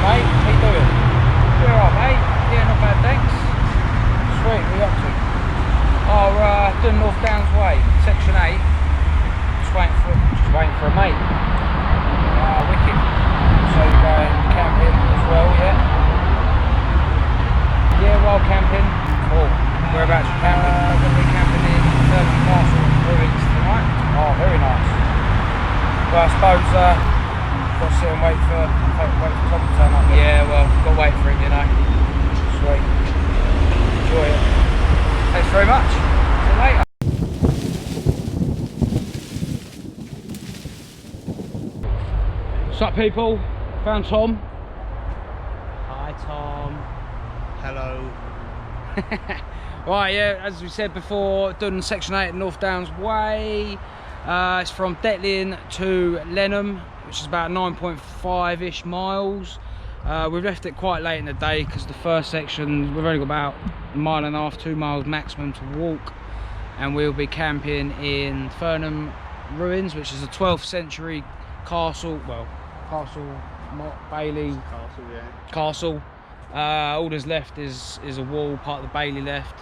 mate. How you doing? You alright, mate? Yeah, not bad, thanks. Sweet, what are you up to? Oh, we're doing North Downs Way, section 8. Just waiting for a mate. Wicked. So you're going camping as well, yeah? Yeah, wild camping. Cool. Whereabouts you camping? We're going to be camping in Thurnham Castle ruins tonight. Oh, very nice. Well, I suppose got to sit and wait for Tom to turn up. Yeah, well, got to wait for him, you know. Sweet. Enjoy it. Thanks very much. See you later. What's up, people? Found Tom. Hi, Tom. Hello. Right, yeah, as we said before, done section 8 at North Downs Way. It's from Detling to Lenham, which is about 9.5-ish miles. We've left it quite late in the day because the first section, we've only got about 1.5 miles, 2 miles maximum to walk. And we'll be camping in Thurnham ruins, which is a 12th century castle, well, castle, not Bailey. Castle, yeah. Castle. All there's left is a wall, part of the Bailey left.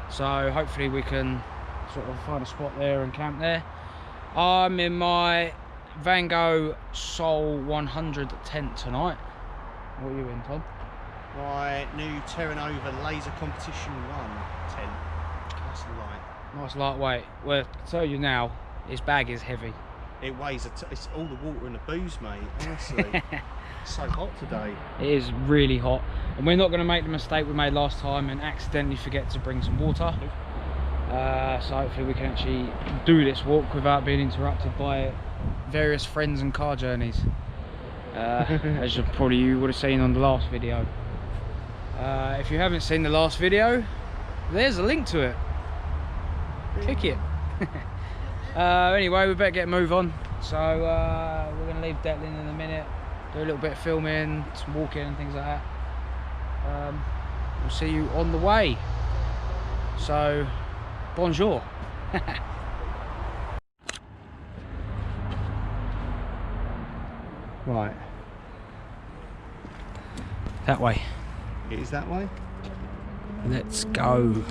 So hopefully we can sort of find a spot there and camp there. I'm in my Van Gogh Sol 100 tent tonight. What are you in, Tom? My new Thurnham laser competition 1 tent. Nice and light. Nice lightweight. Well, I tell you now, this bag is heavy. It weighs it's all the water and the booze, mate. Honestly, it's so hot today. It is really hot, and we're not going to make the mistake we made last time and accidentally forget to bring some water. So hopefully we can actually do this walk without being interrupted by various friends and car journeys, as you probably would have seen on the last video. If you haven't seen the last video, there's a link to it. Click it. Anyway, we better get a move on. So we're going to leave Detling in a minute, do a little bit of filming, some walking and things like that. We'll see you on the way. So, bonjour. Right. That way. It is that way? Let's go.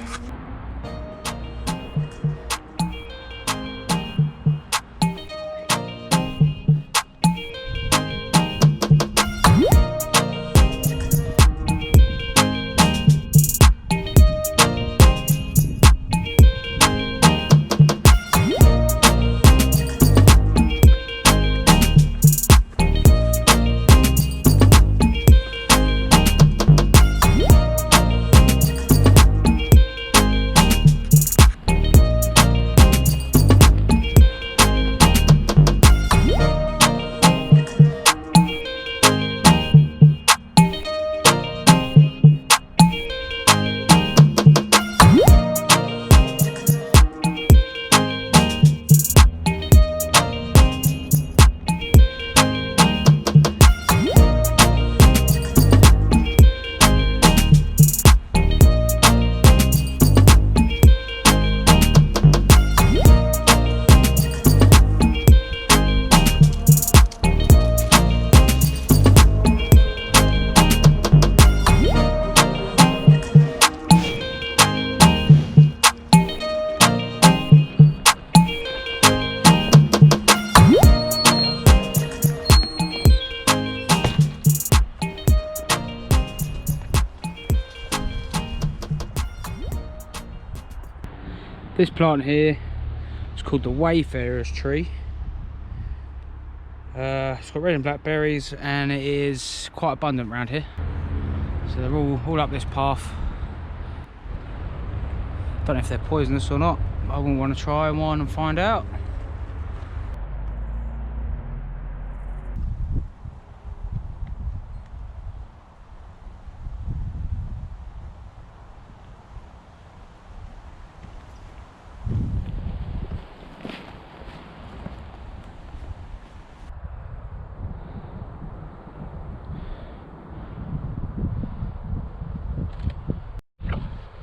This plant here is called the Wayfarer's tree. It's got red and black berries and it is quite abundant around here. So they're all up this path. Don't know if they're poisonous or not, but I wouldn't want to try one and find out.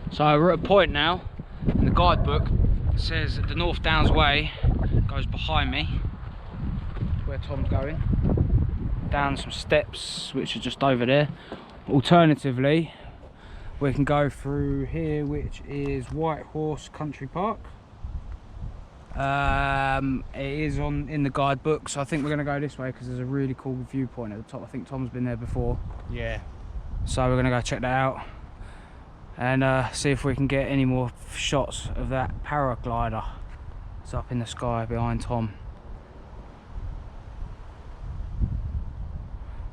So we're at a point now in the guidebook. It says that the North Downs Way goes behind me. That's where Tom's going. down some steps which are just over there. Alternatively, we can go through here, which is White Horse Country Park. It is in the guidebook, so I think we're going to go this way because there's a really cool viewpoint at the top. I think Tom's been there before. Yeah. So we're going to go check that out and see if we can get any more shots of that paraglider. It's up in the sky behind Tom.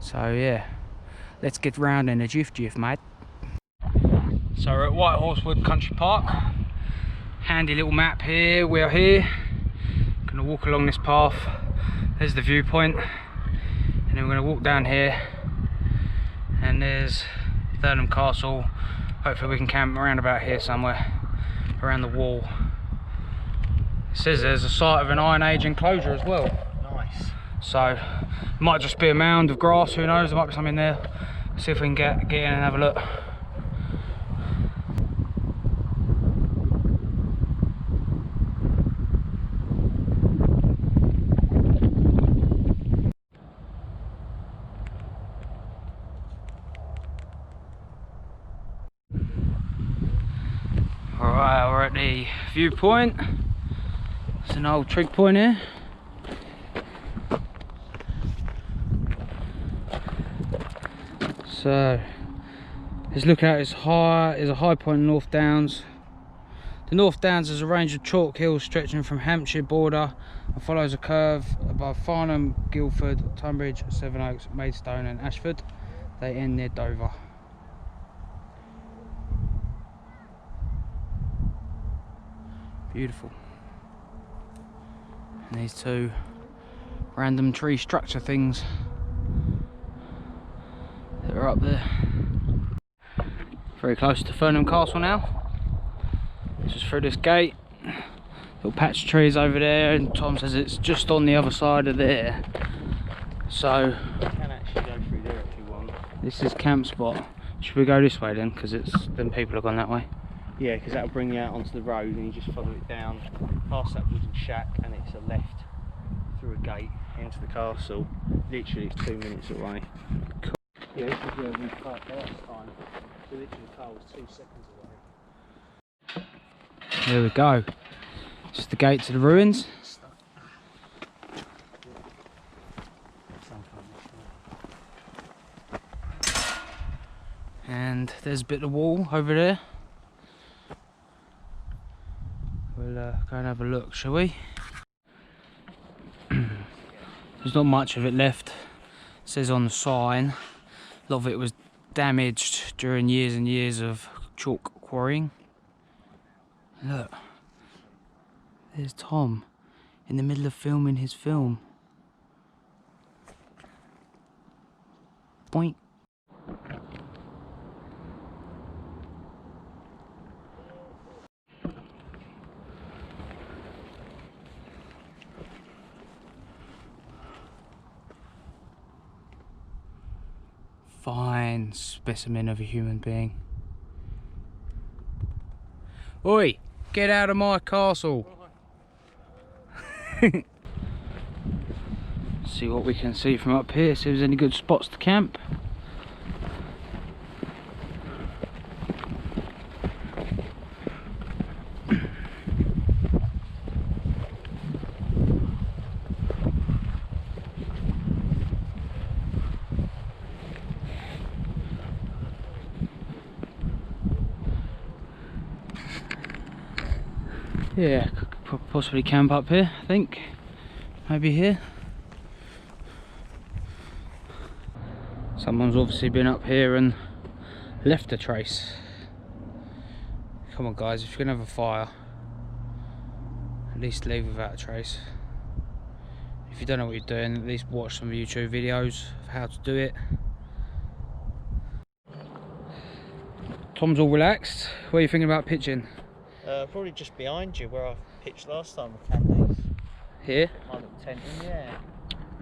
So yeah, let's get round in a jiff, mate. So we're at White Horsewood Country Park. Handy little map here. We are here. Gonna walk along this path. There's the viewpoint, and then we're gonna walk down here. And there's Thurnham Castle. Hopefully we can camp around about here somewhere, around the wall. It says there's a site of an Iron Age enclosure as well. Nice. So might just be a mound of grass. Who knows? There might be something there. See if we can get in and have a look. Alright, we're at the viewpoint. It's an old trig point here. So, this lookout is a high point in North Downs. The North Downs is a range of chalk hills stretching from Hampshire border and follows a curve above Farnham, Guildford, Tunbridge, Sevenoaks, Maidstone and Ashford. They end near Dover. Beautiful. And these two random tree structure things that are up there. Very close to Thurnham Castle now. Just through this gate. Little patch of trees over there, and Tom says it's just on the other side of there. So You can actually go through there if you want. this is camp spot. Should we go this way then? Because then people have gone that way. Yeah, because that'll bring you out onto the road and you just follow it down past that wooden shack and it's a left through a gate into the castle. Literally it's 2 minutes away. Cool. Yeah, this is where we parked last time. So literally the car was 2 seconds away. There we go. Just the gate to the ruins. And there's a bit of wall over there. We'll go and have a look, shall we? There's not much of it left. It says on the sign, a lot of it was damaged during years and years of chalk quarrying. Look, there's Tom in the middle of filming his film. Boink. Fine specimen of a human being. Oi, get out of my castle. See what we can see from up here, see if there's any good spots to camp. Yeah, could possibly camp up here, I think. Maybe here. Someone's obviously been up here and left a trace. Come on guys, if you're gonna have a fire, at least leave without a trace. If you don't know what you're doing, at least watch some YouTube videos of how to do it. Tom's all relaxed. What are you thinking about pitching? Probably just behind you where I pitched last time with candies. Here? My little tent in, yeah.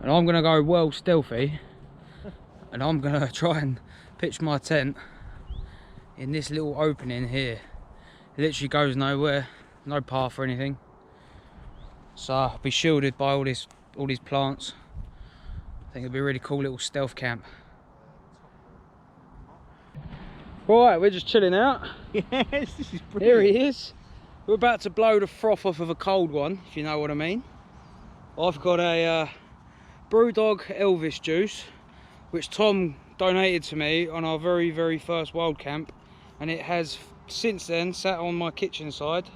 And I'm gonna go well stealthy and I'm gonna try and pitch my tent in this little opening here. It literally goes nowhere, no path or anything. So I'll be shielded by all these plants. I think it'll be a really cool little stealth camp. Right, we're just chilling out. Yes, this is brilliant. Here he is. We're about to blow the froth off of a cold one, if you know what I mean. I've got a Brewdog Elvis juice, which Tom donated to me on our very first Wildcamp, and it has since then sat on my kitchen side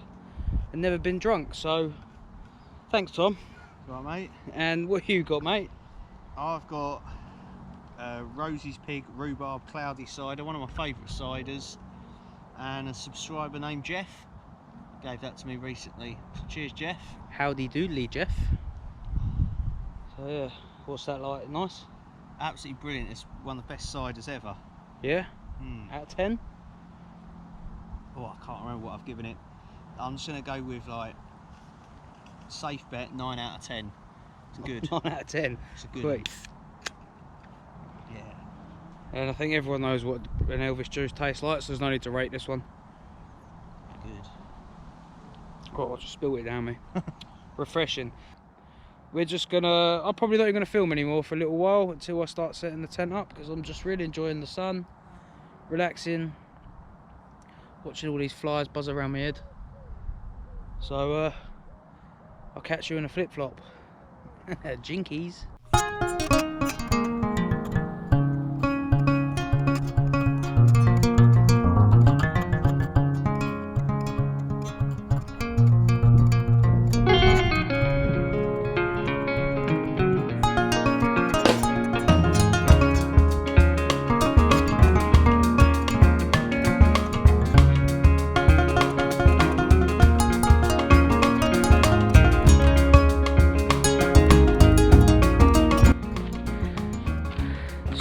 and never been drunk. So, thanks, Tom. Right, mate. And what you got, mate? I've got Rosie's Pig Rhubarb Cloudy Cider, one of my favourite ciders, and a subscriber named Jeff gave that to me recently. So cheers, Jeff. Howdy doodly, Jeff. So yeah, what's that like? Nice? Absolutely brilliant. It's one of the best ciders ever. Yeah? Out of 10? Oh, I can't remember what I've given it. I'm just going to go with, like, safe bet 9 out of 10. It's good. 9 out of 10. It's a good Quick. one. Yeah. And I think everyone knows what an Elvis juice tastes like, so there's no need to rate this one. Good. Oh, I just spilled it down me. Refreshing. We're just gonna, I'm probably not even gonna film anymore for a little while until I start setting the tent up, because I'm just really enjoying the sun, relaxing, watching all these flies buzz around my head. So I'll catch you in a flip-flop. Jinkies.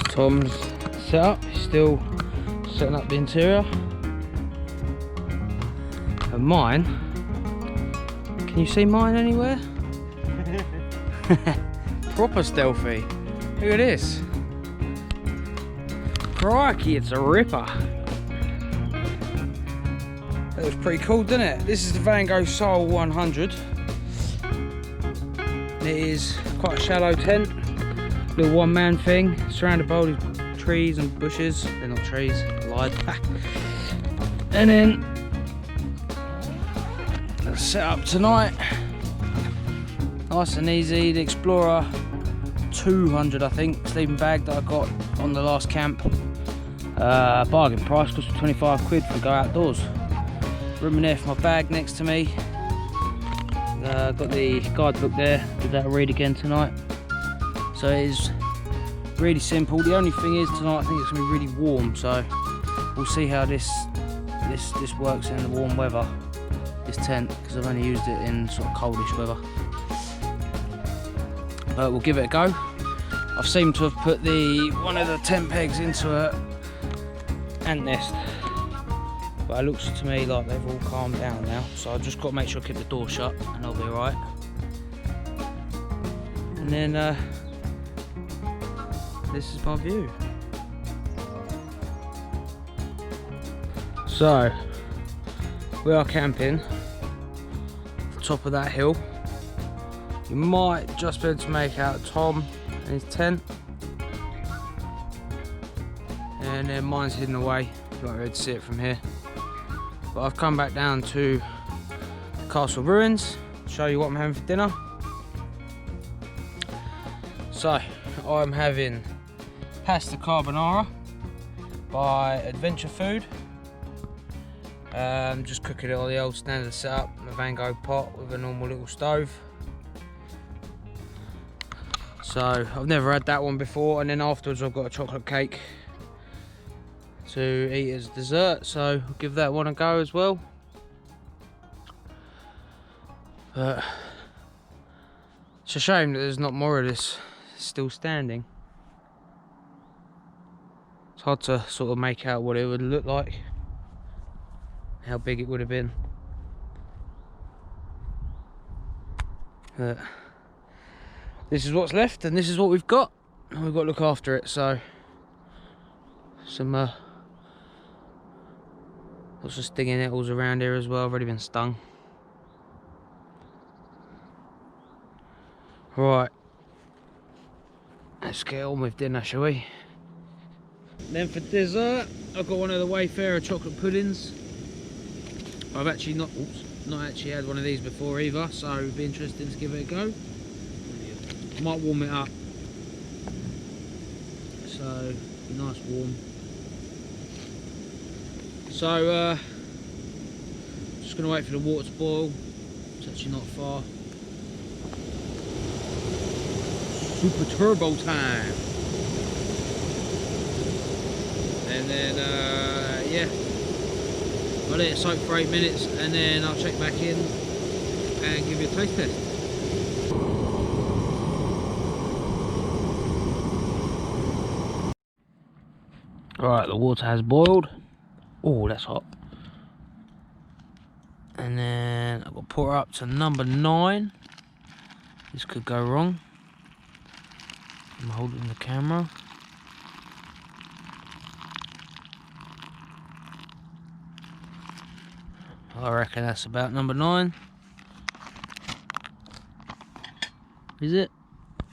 Tom's set up, he's still setting up the interior. And mine, can you see mine anywhere? Proper stealthy. Look at this. Crikey, it's a ripper. That was pretty cool, didn't it? This is the Van Gogh Soul 100. It is quite a shallow tent. Little one-man thing, surrounded by all these trees and bushes. They're not trees, I lied. And then let's set up tonight. Nice and easy. The Explorer 200, I think, sleeping bag that I got on the last camp. Bargain price, cost me 25 quid for go outdoors. Room in there for my bag next to me. Got the guidebook there. Give that a read again tonight. So it is really simple. The only thing is tonight I think it's going to be really warm, so we'll see how this works in the warm weather, this tent, because I've only used it in sort of coldish weather. But we'll give it a go. I've seemed to have put one of the tent pegs into a ant nest, but it looks to me like they've all calmed down now, so I've just got to make sure I keep the door shut and I'll be alright. And then this is my view. So we are camping at the top of that hill. You might just be able to make out Tom and his tent, and then mine's hidden away. You won't be able to see it from here. But I've come back down to the castle ruins to show you what I'm having for dinner. So I'm having pasta carbonara by Adventure Food. Just cooking it on the old standard setup, a Van Gogh pot with a normal little stove. So I've never had that one before, and then afterwards I've got a chocolate cake to eat as dessert, so I'll give that one a go as well. But it's a shame that there's not more of this still standing. It's hard to sort of make out what it would look like, how big it would have been. But this is what's left, and this is what we've got, and we've got to look after it. So some lots of stinging nettles around here as well. I've already been stung. Right, let's get on with dinner, shall we? Then for dessert, I've got one of the Wayfarer chocolate puddings. I've actually not actually had one of these before either, so it'd be interesting to give it a go. Might warm it up, so be nice warm. So just gonna wait for the water to boil. It's actually not far. Super turbo time. And then yeah, I'll let it soak for 8 minutes and then I'll check back in and give you a taste test. Alright, the water has boiled. Oh, that's hot. And then I've got to put her up to number 9. This could go wrong. I'm holding the camera. I reckon that's about number 9. Is it?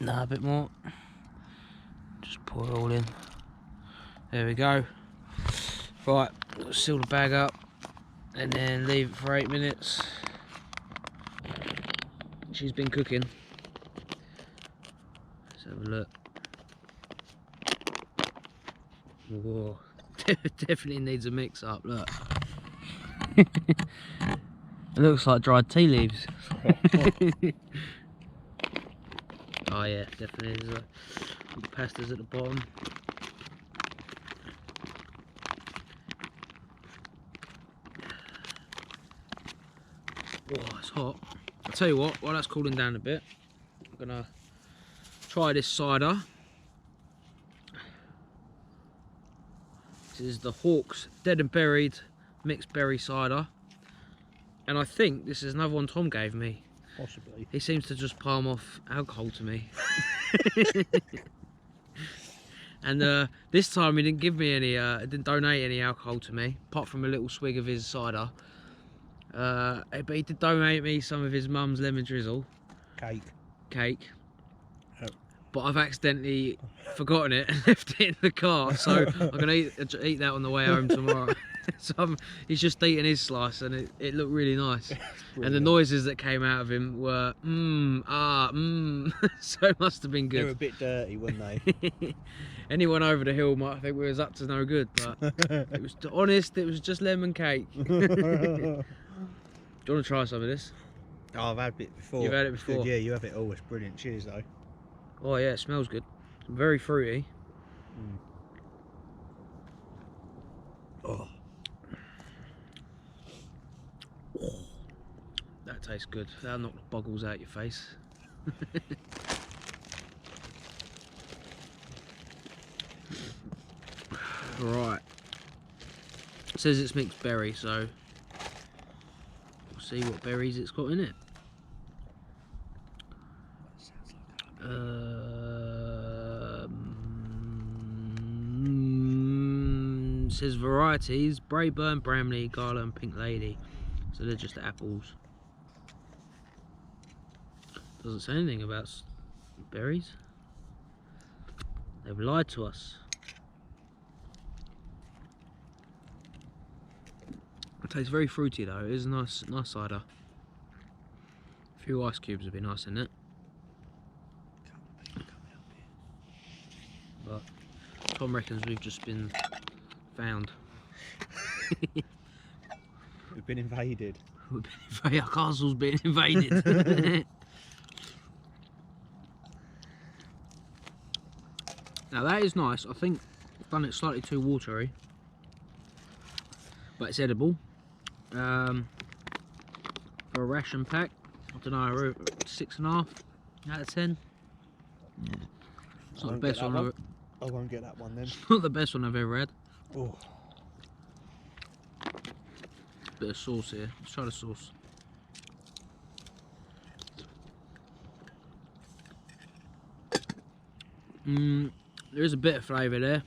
No, a bit more. Just pour it all in. There we go. Right, seal the bag up and then leave it for 8 minutes. She's been cooking. Let's have a look. Whoa, definitely needs a mix up, look. It looks like dried tea leaves. Oh yeah, definitely. There's the pasta's at the bottom. Oh, it's hot. I'll tell you what, while that's cooling down a bit, I'm gonna try this cider. This is the Hawk's Dead and Buried mixed berry cider. And I think this is another one Tom gave me. Possibly. He seems to just palm off alcohol to me. And this time he didn't give me any, didn't donate any alcohol to me, apart from a little swig of his cider. But he did donate me some of his mum's lemon drizzle. Cake. Oh. But I've accidentally forgotten it and left it in the car, so I'm going to eat that on the way home tomorrow. So he's just eating his slice and it looked really nice. And the noises that came out of him were so it must have been good. They were a bit dirty, weren't they? Anyone over the hill might think we was up to no good, but it was honest, it was just lemon cake. Do you want to try some of this? Oh, I've had it before. You've had it before? Good, yeah, you have it always. Brilliant. Cheers though. Oh yeah, it smells good. Very fruity. Oh. That tastes good. That'll knock the boggles out your face. Right. It says it's mixed berry, so we'll see what berries it's got in it. It says varieties: Brayburn, Bramley, Gala and Pink Lady. So they're just apples. Doesn't say anything about berries. They've lied to us. It tastes very fruity though. It is a nice cider. A few ice cubes would be nice in it. But Tom reckons we've just been found. We've been invaded. Our castle's been invaded. Now that is nice. I think I've done it slightly too watery, but it's edible. For a ration pack, I don't know, 6.5 out of 10. Yeah. It's not the best one. I won't get that one then. It's not the best one I've ever had. Oh. Bit of sauce here. Let's try the sauce. There is a bit of flavour there.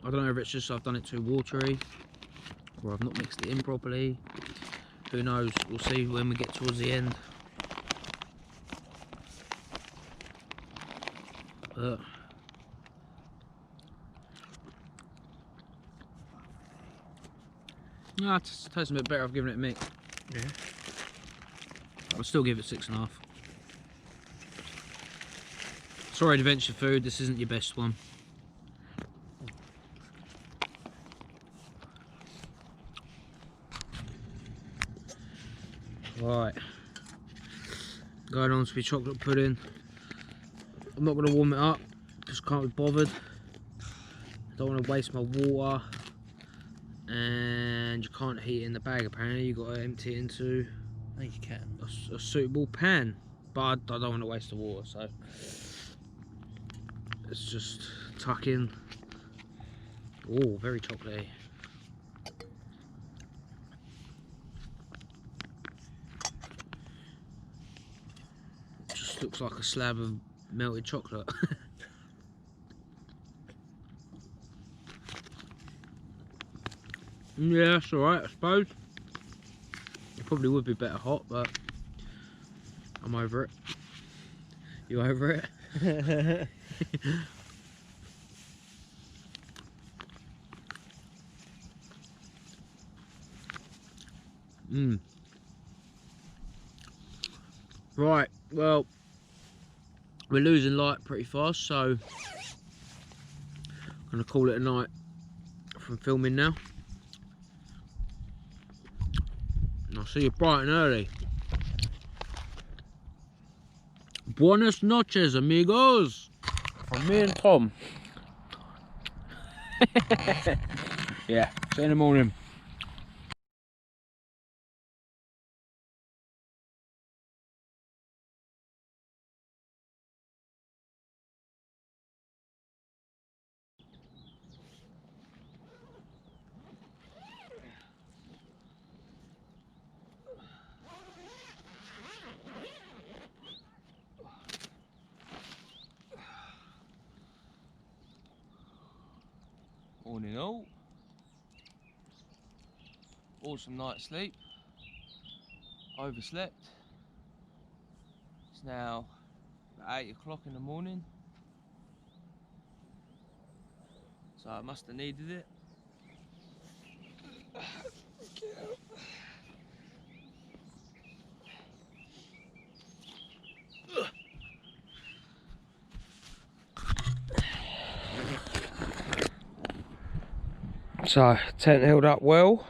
I don't know if it's just I've done it too watery or I've not mixed it in properly. Who knows? We'll see when we get towards the end. Ah, it tastes a bit better. I've given it a mick. Yeah. I'll still give it 6.5. Sorry, Adventure Food, this isn't your best one. Right. Going on to my chocolate pudding. I'm not going to warm it up, just can't be bothered. Don't want to waste my water. And you can't heat it in the bag apparently, you've got to empty it into I think you can. a suitable pan. But I don't want to waste the water, so let's just tuck in. Oh, very chocolatey. Just looks like a slab of melted chocolate. Yeah, that's alright, I suppose. It probably would be better hot, but I'm over it. You over it? Right, well, we're losing light pretty fast, so I'm going to call it a night from filming now. And I'll see you bright and early. Buenas noches, amigos. From me and Tom. Yeah, see you in the morning. All in all, awesome night's sleep. Overslept. It's now about 8 o'clock in the morning, so I must have needed it. So, tent held up well.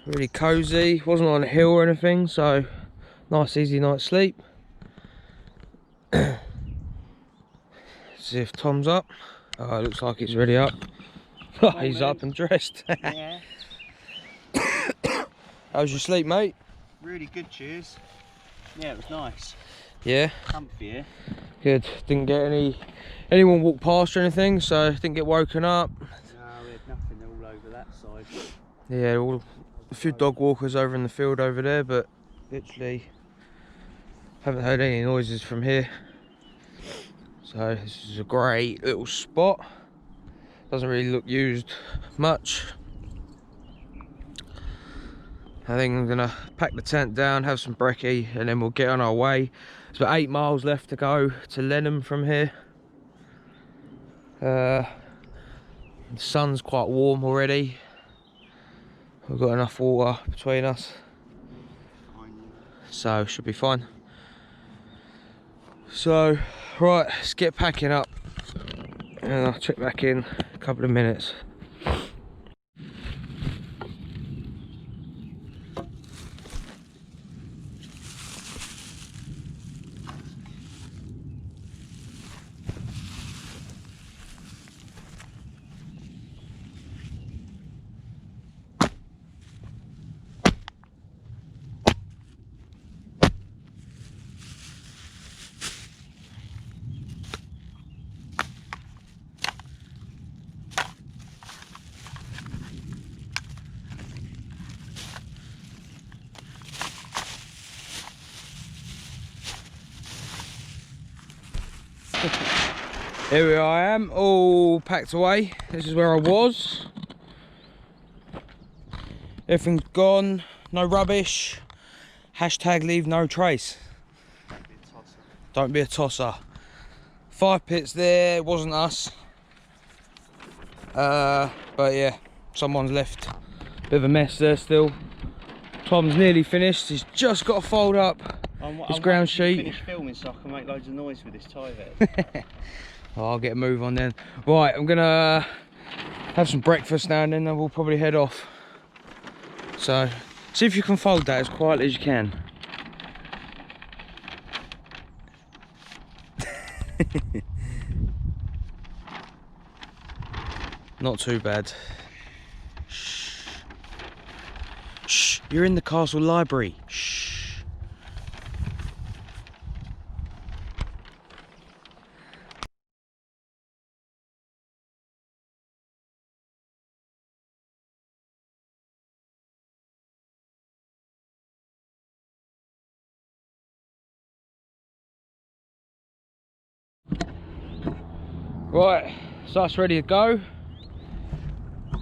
Really cosy, wasn't on a hill or anything, so nice easy night's sleep. See if Tom's up. Oh, it looks like he's ready up. He's up and dressed. Yeah. How's your sleep, mate? Really good, cheers. Yeah, it was nice. Yeah? Comfy, yeah? Good. Didn't get anyone walk past or anything, so didn't get woken up. No, we had nothing all over that side. Yeah, a few dog walkers over in the field over there, but literally haven't heard any noises from here. So this is a great little spot. Doesn't really look used much. I think I'm gonna pack the tent down, have some brekkie, and then we'll get on our way. There's about 8 miles left to go to Lenham from here. The sun's quite warm already. We've got enough water between us, so should be fine. So, right, let's get packing up, and I'll check back in a couple of minutes. Here I am, all packed away. This is where I was. Everything's gone, no rubbish. Hashtag leave no trace. Don't be a tosser. 5 pits there, it wasn't us. But yeah, someone's left a bit of a mess there still. Tom's nearly finished. He's just got to fold up his ground sheet. Finish filming so I can make loads of noise with this tie vet. Oh, I'll get a move on then. Right, I'm gonna have some breakfast now and then we'll probably head off. So, see if you can fold that as quietly as you can. Not too bad. Shh. Shh. You're in the castle library. Shh. Right, so that's ready to go.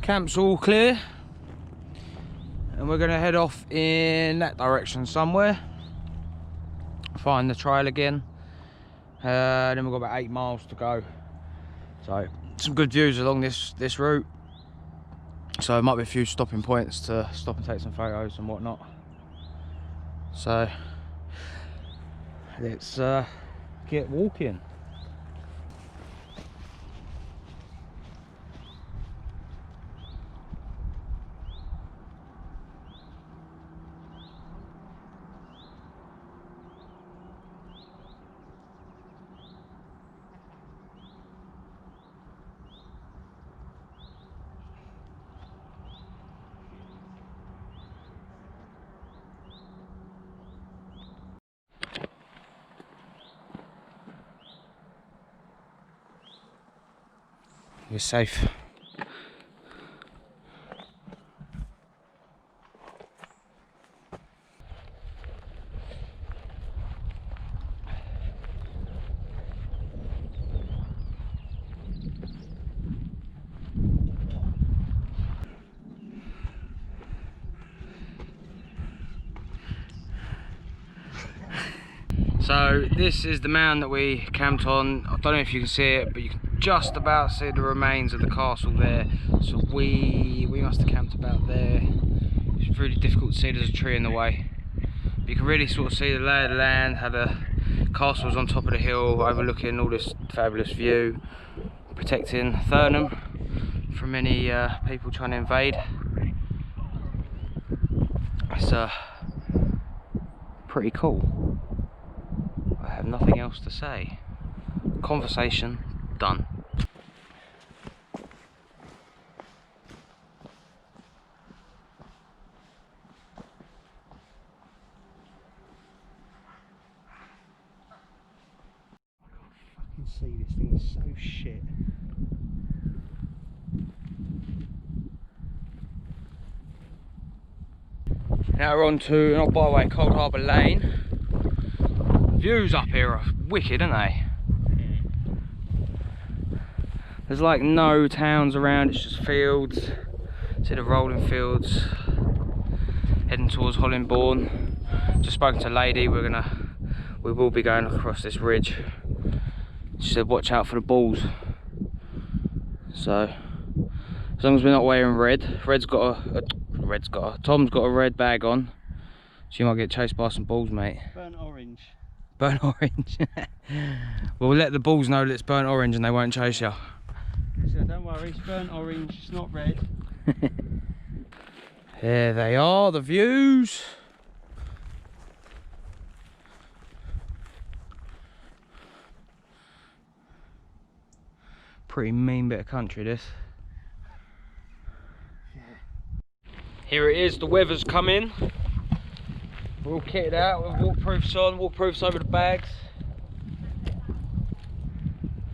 Camp's all clear. And we're gonna head off in that direction somewhere. Find the trail again. Then we've got about 8 miles to go. So, some good views along this route. So there might be a few stopping points to stop and take some photos and whatnot. So, let's get walking. You're safe. So this is the mound that we camped on. I don't know if you can see it, but you can just about see the remains of the castle there. So we must have camped about there. It's really difficult to see, there's a tree in the way. But you can really sort of see the lay of the land, how the castle was on top of the hill, overlooking all this fabulous view, protecting Thurnham from any people trying to invade. It's pretty cool. I have nothing else to say. Conversation done. I can see this thing is so shit. Now we're on to an old byway, Cold Harbour Lane. Views up here are wicked, aren't they? There's like no towns around, it's just fields. See the rolling fields. Heading towards Hollingbourne. Just spoken to a lady, we will be going across this ridge. She said watch out for the bulls. So as long as we're not wearing red, Tom's got a red bag on. So you might get chased by some bulls, mate. Burnt orange. Burnt orange. We'll let the bulls know that it's burnt orange and they won't chase you. So don't worry, it's burnt orange, it's not red. There they are, the views. Pretty mean bit of country this. Yeah. Here it is, the weather's come in. We're all kitted out with waterproofs on, waterproofs over the bags.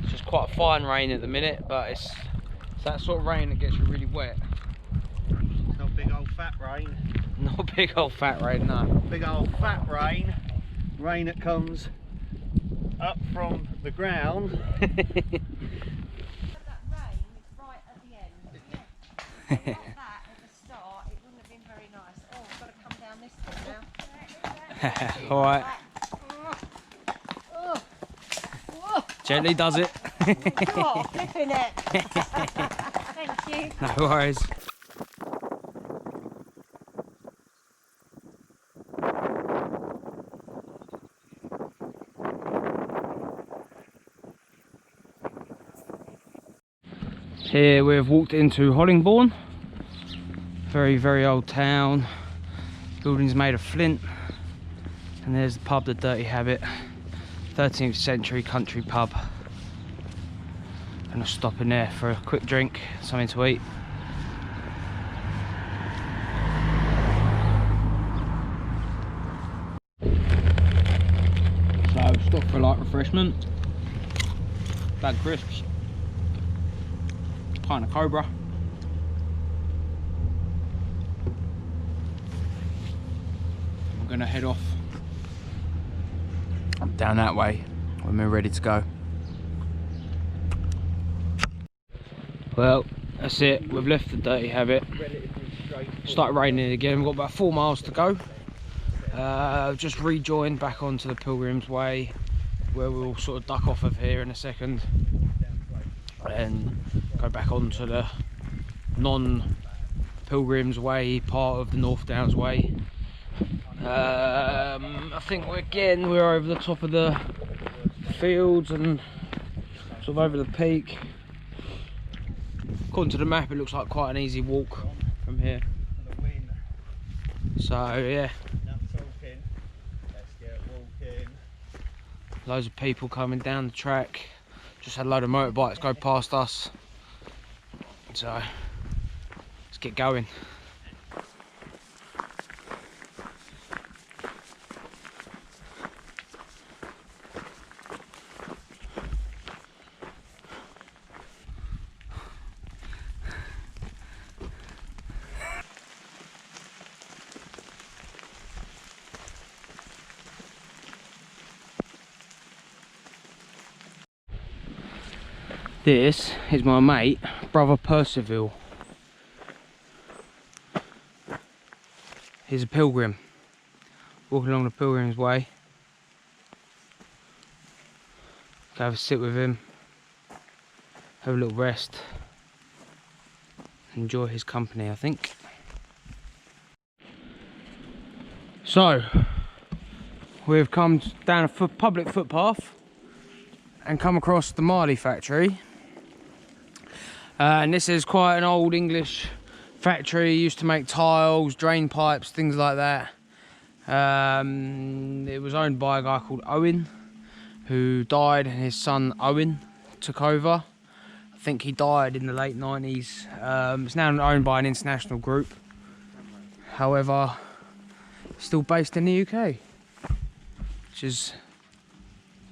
It's just quite a fine rain at the minute, but it's that sort of rain that gets you really wet. It's not big old fat rain. Not big old fat rain, no. Big old fat rain. Rain that comes up from the ground. That rain is right at the end. Yeah. Not that at the start, it wouldn't have been very nice. Oh, I've got to come down this bit now. Alright. Gently does it. Oh, flipping it. Thank you. No worries. Here we've walked into Hollingbourne, very old town. Buildings made of flint, and there's the pub, the Dirty Habit, 13th century country pub. Gonna stop in there for a quick drink, something to eat. So stop for a light refreshment, bag of crisps, pint of Cobra. We're gonna head off down that way when we're ready to go. Well, that's it. We've left the Dirty Habit. Started raining again. We've got about 4 miles to go. Just rejoined back onto the Pilgrims way, where we'll sort of duck off of here in a second and go back onto the non-Pilgrims way part of the North Downs way. I think we're over the top of the fields and sort of over the peak. According to the map, it looks like quite an easy walk from here. So yeah, loads of people coming down the track. Just had a load of motorbikes go past us, so let's get going. This is my mate, brother Percival. He's a pilgrim, walking along the Pilgrim's way. Go have a sit with him, have a little rest, enjoy his company, I think. So, we've come down a public footpath and come across the Marley factory. And this is quite an old English factory. Used to make tiles, drain pipes, things like that. It was owned by a guy called Owen, who died, and his son Owen took over. I think he died in the late 90s. It's now owned by an international group. However, still based in the UK, which is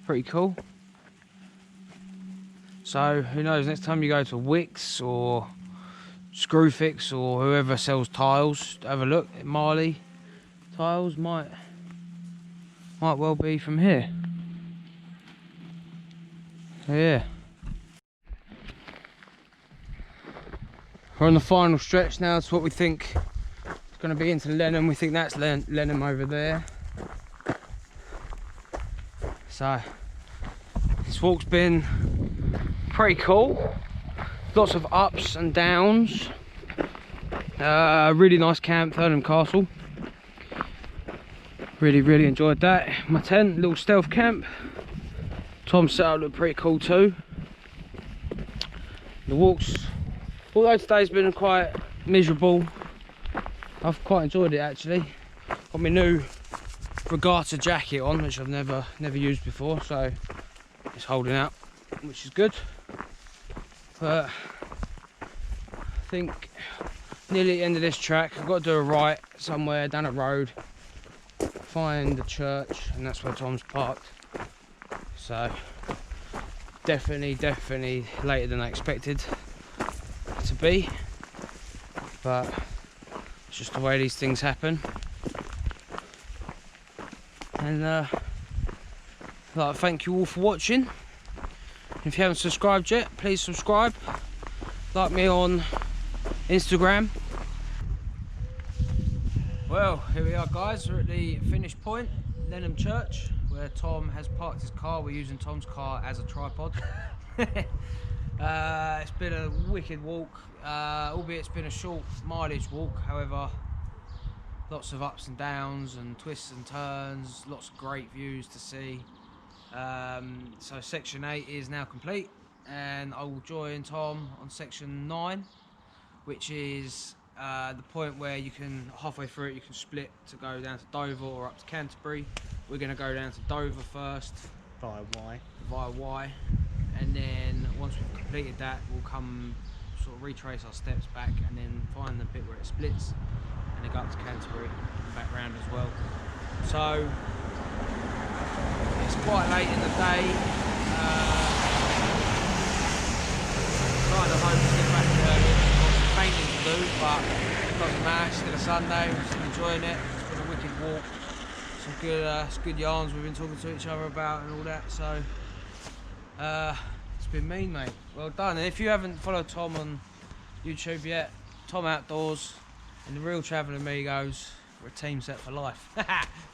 pretty cool. So who knows, next time you go to Wicks or Screwfix or whoever sells tiles, have a look at Marley tiles. Might well be from here. So yeah, we're on the final stretch now. It's what we think is going to be into Lenham. We think that's Lenham over there. So this walk's been pretty cool, lots of ups and downs. Really nice camp, Thurnham Castle. Really enjoyed that. My tent, little stealth camp. Tom's setup looked pretty cool too. The walks, although today's been quite miserable, I've quite enjoyed it actually. Got my new regatta jacket on, which I've never used before, so it's holding out, which is good. But I think nearly at the end of this track, I've got to do a right somewhere down a road, find the church, and that's where Tom's parked. So definitely later than I expected to be, but it's just the way these things happen. And I'd like to thank you all for watching. If you haven't subscribed yet, please subscribe. Like me on Instagram. Well, here we are guys, we're at the finish point, Lenham Church, where Tom has parked his car. We're using Tom's car as a tripod. It's been a wicked walk, albeit it's been a short mileage walk. However, lots of ups and downs and twists and turns, lots of great views to see. So section 8 is now complete. and I will join Tom on section 9, which is the point where you can, halfway through it, you can split to go down to Dover or up to Canterbury. We're going to go down to Dover first. Via Y. Via Y. And then once we've completed that, we'll come sort of retrace our steps back and then find the bit where it splits and then go up to Canterbury and back round as well. So it's quite late in the day. Kind of hope to get back early. Got some painting to do, but it doesn't matter. It's still a Sunday. We're still enjoying it. It's been a wicked walk. Some good yarns we've been talking to each other about and all that. So it's been mean, mate. Well done. And if you haven't followed Tom on YouTube yet, Tom Outdoors and the Real Travelling Amigos, we're a team set for life.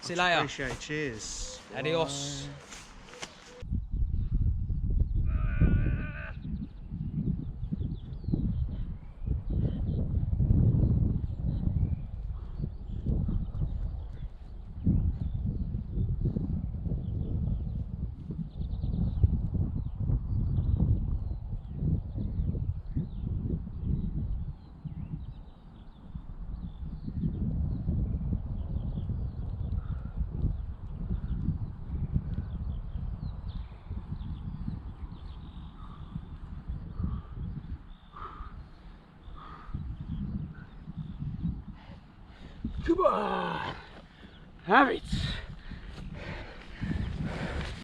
See you later. Appreciate it. Cheers. Adios. Bye. Come on, have it.